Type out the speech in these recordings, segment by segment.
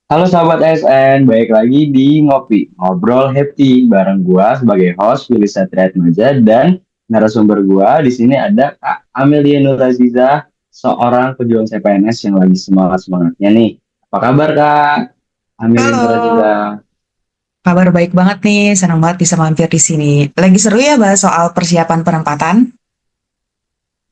Halo sahabat ASN, baik lagi di Ngopi, Ngobrol Happy bareng gua sebagai host Willy Satria Atmaja dan narasumber gua di sini ada Kak Amelia Nuraziza, seorang pejuang CPNS yang lagi semangat-semangatnya nih. Apa kabar Kak Amelia Nuraziza? Halo, kabar baik banget nih. Senang banget bisa mampir di sini. Lagi seru ya bahas soal persiapan penempatan?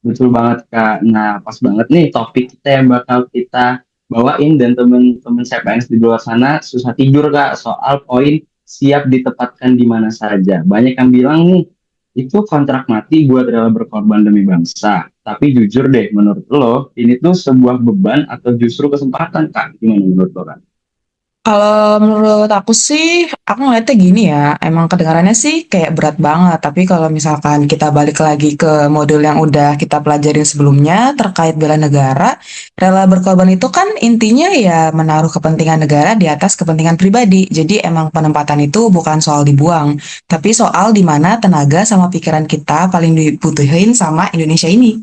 Betul banget Kak. Nah, pas banget nih topik kita yang bakal kita bawain dan temen-temen CPNS di luar sana susah tidur Kak soal poin siap ditempatkan di mana saja. Banyak yang bilang nih itu kontrak mati buat rela berkorban demi bangsa. Tapi jujur deh, menurut lo ini tuh sebuah beban atau justru kesempatan Kak? Gimana menurut lo Kak? Kalau menurut aku sih, aku ngeliatnya gini ya, emang kedengarannya sih kayak berat banget. Tapi kalau misalkan kita balik lagi ke modul yang udah kita pelajarin sebelumnya terkait bela negara, rela berkorban itu kan intinya ya menaruh kepentingan negara di atas kepentingan pribadi. Jadi emang penempatan itu bukan soal dibuang, tapi soal di mana tenaga sama pikiran kita paling dibutuhin sama Indonesia ini.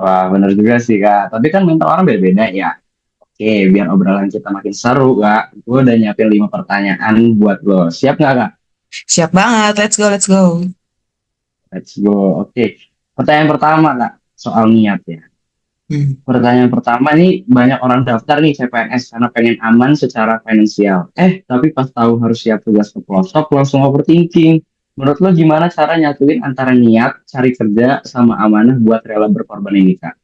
Wah, bener juga sih Kak. Tapi kan mental orang beda-beda ya. Oke, biar obrolan kita makin seru, Kak. Gue udah nyiapin 5 pertanyaan buat lo. Siap nggak, Kak? Siap banget, let's go, let's go. Let's go. Oke. Pertanyaan pertama, Kak. Soal niat ya. Hmm. Pertanyaan pertama nih, banyak orang daftar nih CPNS karena pengen aman secara finansial. Tapi pas tahu harus siap tugas ke pelosok, langsung overthinking. Menurut lo gimana cara nyatuin antara niat, cari kerja, sama amanah buat rela berkorban ini, Kak?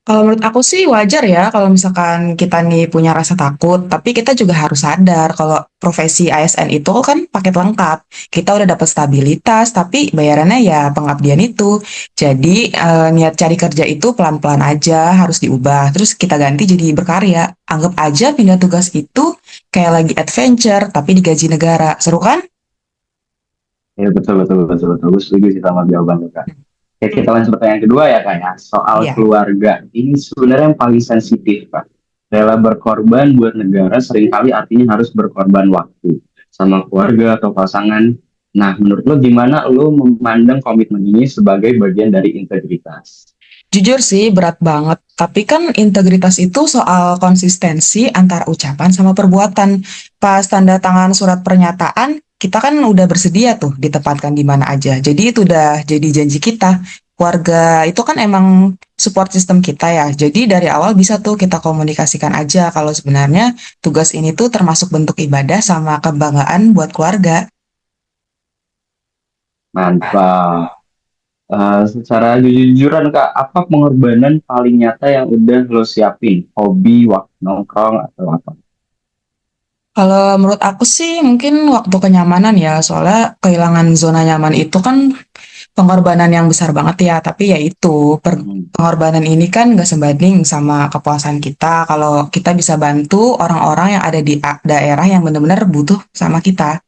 Kalau menurut aku sih wajar ya kalau misalkan kita nih punya rasa takut, tapi kita juga harus sadar kalau profesi ASN itu kan paket lengkap. Kita udah dapat stabilitas, tapi bayarannya ya pengabdian itu. Jadi niat cari kerja itu pelan-pelan aja harus diubah, terus kita ganti jadi berkarya. Anggap aja pindah tugas itu kayak lagi adventure, tapi digaji negara. Seru kan? Ya, betul, betul, betul, betul. Gue setuju sih sama jawaban lo, Kak. Oke, kita lanjut pertanyaan kedua ya Kak ya. Soal Iya. keluarga. Ini sebenarnya yang paling sensitif Kak. Rela berkorban buat negara seringkali artinya harus berkorban waktu sama keluarga atau pasangan. Nah, menurut lo gimana lo memandang komitmen ini sebagai bagian dari integritas? Jujur sih berat banget, tapi kan integritas itu soal konsistensi antara ucapan sama perbuatan. Pas tanda tangan surat pernyataan, kita kan udah bersedia tuh ditempatkan di mana aja. Jadi itu udah jadi janji kita. Keluarga itu kan emang support system kita ya. Jadi dari awal bisa tuh kita komunikasikan aja kalau sebenarnya tugas ini tuh termasuk bentuk ibadah sama kebanggaan buat keluarga. Mantap. Secara jujur-jujuran Kak, apa pengorbanan paling nyata yang udah lo siapin? Hobi, waktu nongkrong, atau apa? Kalau menurut aku sih mungkin waktu kenyamanan ya, soalnya kehilangan zona nyaman itu kan pengorbanan yang besar banget ya, tapi ya itu Hmm. pengorbanan ini kan nggak sebanding sama kepuasan kita kalau kita bisa bantu orang-orang yang ada di daerah yang benar-benar butuh sama kita.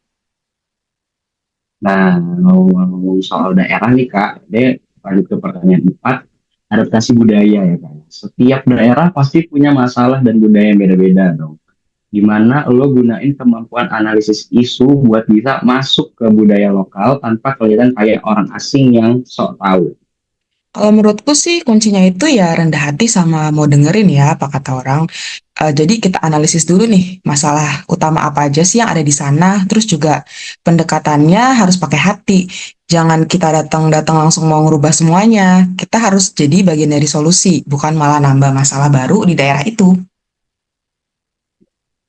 Nah, ngomong soal daerah nih Kak, dia lanjut ke pertanyaan 4, adaptasi budaya ya Kak. Setiap daerah pasti punya masalah dan budaya yang beda-beda dong. Gimana lo gunain kemampuan analisis isu buat bisa masuk ke budaya lokal tanpa kelihatan kayak orang asing yang sok tahu. Kalau menurutku sih kuncinya itu ya rendah hati sama mau dengerin ya apa kata orang. Jadi kita analisis dulu nih masalah utama apa aja sih yang ada di sana. Terus juga pendekatannya harus pakai hati. Jangan kita datang-datang langsung mau ngerubah semuanya. Kita harus jadi bagian dari solusi, bukan malah nambah masalah baru di daerah itu.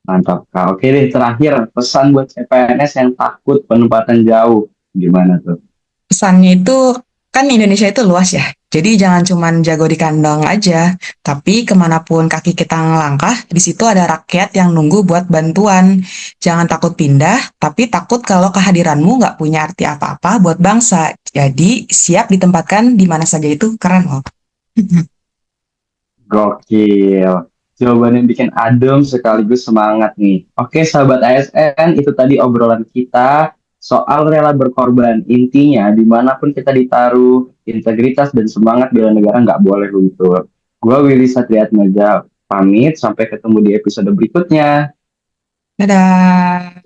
Mantap Kak. Oke deh, terakhir pesan buat CPNS yang takut penempatan jauh. Gimana tuh? Pesannya itu kan Indonesia itu luas ya. Jadi jangan cuman jago di kandang aja, tapi kemanapun kaki kita ngelangkah, di situ ada rakyat yang nunggu buat bantuan. Jangan takut pindah, tapi takut kalau kehadiranmu nggak punya arti apa-apa buat bangsa. Jadi siap ditempatkan di mana saja itu keren loh. Gokil. Jawaban yang bikin adem sekaligus semangat nih. Oke, sahabat ASN, itu tadi obrolan kita soal rela berkorban. Intinya, dimanapun kita ditaruh, integritas dan semangat bela negara nggak boleh luntur. Gue Willy Satriatmaja pamit, sampai ketemu di episode berikutnya. Dadah.